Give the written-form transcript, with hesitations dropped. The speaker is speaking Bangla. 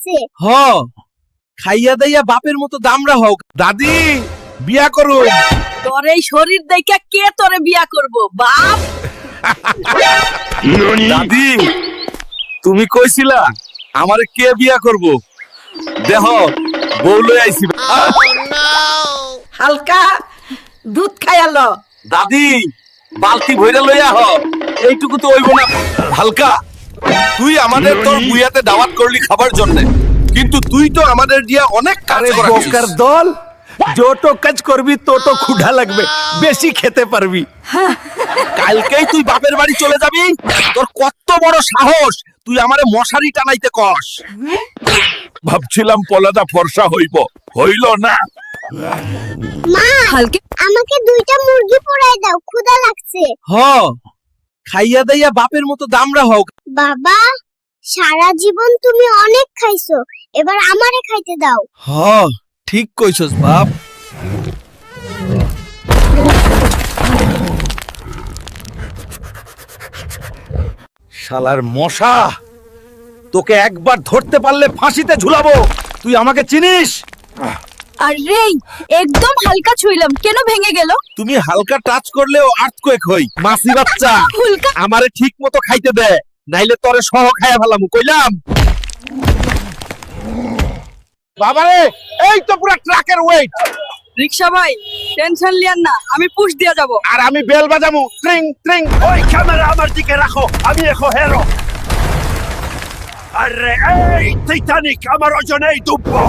লাগছে। হ খাইয়া দাইয়া বাপের মতো দামরা হোক। দাদি বিয়া করো। তোর এই শরীর দেখে কে তোরে বিয়া করব বাপ? দাদি তুমি কইছিলা আমারে কে বিয়া করব? দেহ বউ লই আইছি। হালকা দুধ খাইয়ালো। দাদি বালতি ভইরা লইয়া হ। এইটুকু তো হইব না। হালকা তুই আমাদের তোর বুয়াতে দাওয়াত করলি খাবার জন্য, কিন্তু তুই তো আমাদের দিয়া অনেক কাজ করাছিস। বোকার দল, যত কাজ করবি তত ক্ষুধা লাগবে, বেশি খেতে পারবি। কালকেই তুই বাপের বাড়ি চলে যাবি। তোর কত বড় সাহস, তুই আমারে মশারি টানাইতে কস। ভাবছিলাম পলাদা ফর্সা হইব, হইল না। মা, হালকা আমাকে 2টা মুরগি পোড়াই দাও, ক্ষুধা লাগছে। হ খাইয়া দাইয়া বাপের মতো দামরা হোক। বাবা, সারা জীবন তুমি অনেক খাইছো, এবার আমারে খাইতে দাও। হ ঠিক কইছস বাপ। শালার মশা, তোকে একবার ধরতে পারলে ফাঁসিতে ঝুলাবো। তুই আমাকে চিনিস? আরে একদম হালকা ছুইলাম, কেন ভেঙে গেল? তুমি হালকা টাচ করলেও আর্থকোয়েক হই। মাসি বাচ্চা হুলকা আমারে ঠিক মতো খাইতে দে, নাইলে তোরে সহ খাইয়া ফেলামু কইলাম। বাবারে এই তো পুরা ট্রাকের ওয়েট। রিকশা ভাই টেনশন লিয়ান না, আমি পুশ দিয়া যাব। আর আমি বেল বাজামু ট্রিং ট্রিং। ওই ক্যামেরা আমার দিকে রাখো, আমি এখন হেরো। আরে এই টাইটানিক আমার ওজনেই ডুববো।